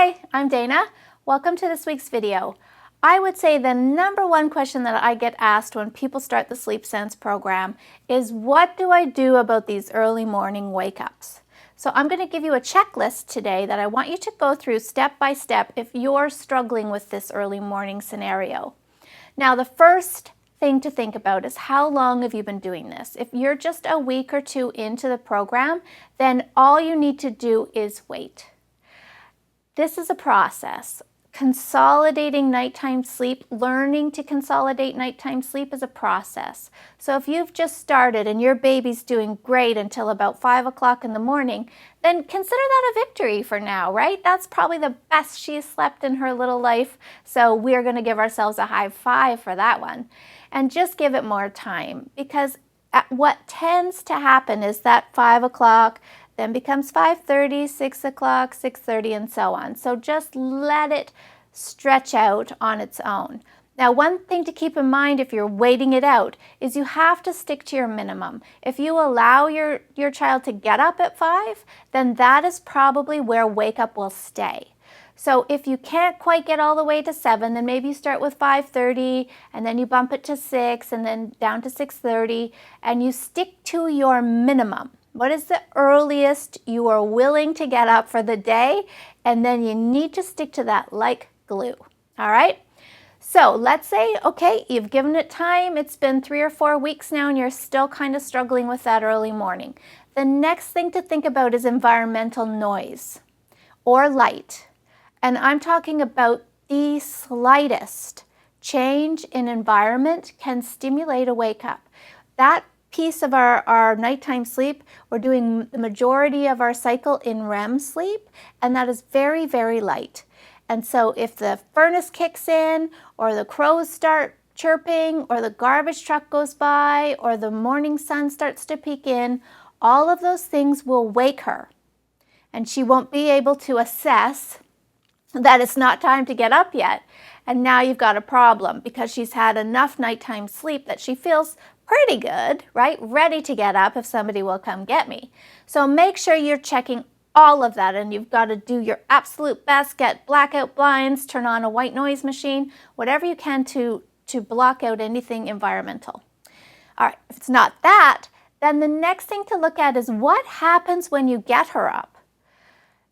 Hi, I'm Dana. Welcome to this week's video. I would say the number one question that I get asked when people start the Sleep Sense program is, what do I do about these early morning wake-ups? So I'm going to give you a checklist today that I want you to go through step by step if you're struggling with this early morning scenario. Now, the first thing to think about is, how long have you been doing this? If you're just a week or two into the program, then all you need to do is wait. This is a process. Consolidating nighttime sleep, learning to consolidate nighttime sleep is a process. So if you've just started and your baby's doing great until about 5 o'clock in the morning, then consider that a victory for now, right? That's probably the best she's slept in her little life. So we're going to give ourselves a high five for that one. And just give it more time, because what tends to happen is that 5 o'clock then becomes 5:30, 6 o'clock, 6:30, and so on. So just let it stretch out on its own. Now, one thing to keep in mind if you're waiting it out is you have to stick to your minimum. If you allow your child to get up at 5, then that is probably where wake up will stay. So if you can't quite get all the way to 7, then maybe you start with 5:30, and then you bump it to 6, and then down to 6:30, and you stick to your minimum. What is the earliest you are willing to get up for the day? And then you need to stick to that like glue. All right? So let's say, okay, you've given it time. It's been 3 or 4 weeks now, and you're still kind of struggling with that early morning. The next thing to think about is environmental noise or light. And I'm talking about the slightest change in environment can stimulate a wake up. That piece of our nighttime sleep, we're doing the majority of our cycle in REM sleep, and that is very, very light. And so if the furnace kicks in, or the crows start chirping, or the garbage truck goes by, or the morning sun starts to peek in, all of those things will wake her. And she won't be able to assess that it's not time to get up yet. And now you've got a problem, because she's had enough nighttime sleep that she feels pretty good, right? Ready to get up if somebody will come get me. So make sure you're checking all of that, and you've got to do your absolute best. Get blackout blinds, turn on a white noise machine, whatever you can to block out anything environmental. All right, if it's not that, then the next thing to look at is what happens when you get her up.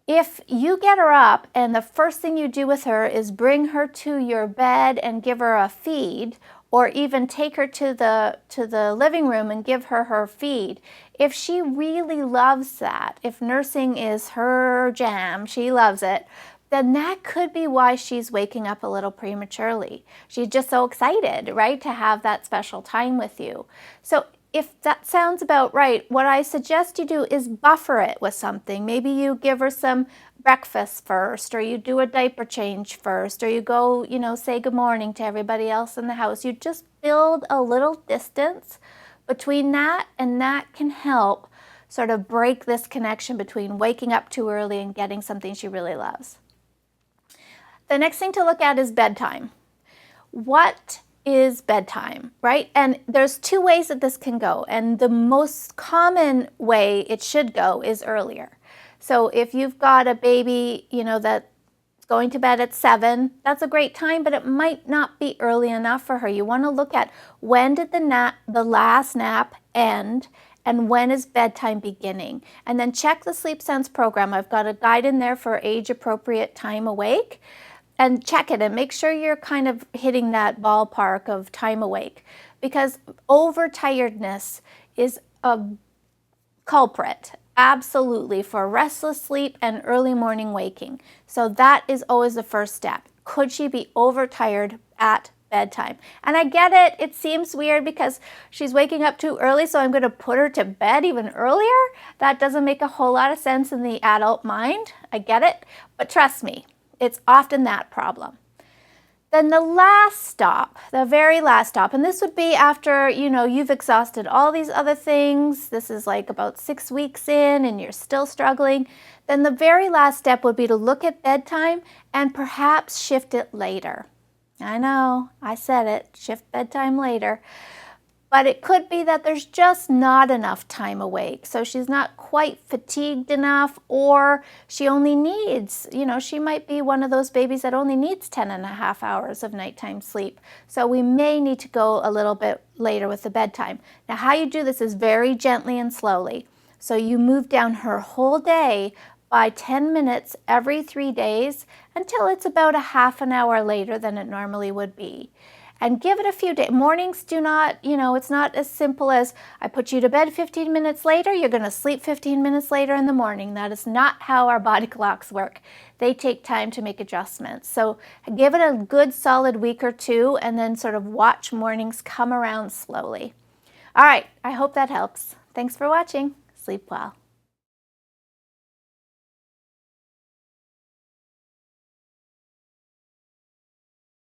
If you get her up and the first thing you do with her is bring her to your bed and give her a feed, or even take her to the living room and give her her feed, if she really loves that, if nursing is her jam, she loves it, then that could be why she's waking up a little prematurely. She's just so excited, right, to have that special time with you. So if that sounds about right, what I suggest you do is buffer it with something. Maybe you give her some breakfast first, or you do a diaper change first, or you go, say good morning to everybody else in the house. You just build a little distance between that, and that can help sort of break this connection between waking up too early and getting something she really loves. The next thing to look at is bedtime. What is bedtime, right? And there's 2 ways that this can go, and the most common way it should go is earlier. So if you've got a baby, that's going to bed at 7, that's a great time, but it might not be early enough for her. You want to look at, when did the last nap end, and when is bedtime beginning? And then check the Sleep Sense program. I've got a guide in there for age-appropriate time awake. And check it and make sure you're kind of hitting that ballpark of time awake, because overtiredness is a culprit, absolutely, for restless sleep and early morning waking. So that is always the first step. Could she be overtired at bedtime? And I get it. It seems weird because she's waking up too early, so I'm going to put her to bed even earlier. That doesn't make a whole lot of sense in the adult mind. I get it. But trust me, it's often that problem. Then the last stop, the very last stop, and this would be after, you've exhausted all these other things. This is like about 6 weeks in and you're still struggling. Then the very last step would be to look at bedtime and perhaps shift it later. I know, I said it, shift bedtime later. But it could be that there's just not enough time awake. So she's not quite fatigued enough, or she only needs, she might be one of those babies that only needs 10.5 hours of nighttime sleep. So we may need to go a little bit later with the bedtime. Now, how you do this is very gently and slowly. So you move down her whole day by 10 minutes every 3 days until it's about a half an hour later than it normally would be. And give it a few days. Mornings do not, it's not as simple as I put you to bed 15 minutes later, you're going to sleep 15 minutes later in the morning. That is not how our body clocks work. They take time to make adjustments. So give it a good solid week or two and then sort of watch mornings come around slowly. All right, I hope that helps. Thanks for watching. Sleep well.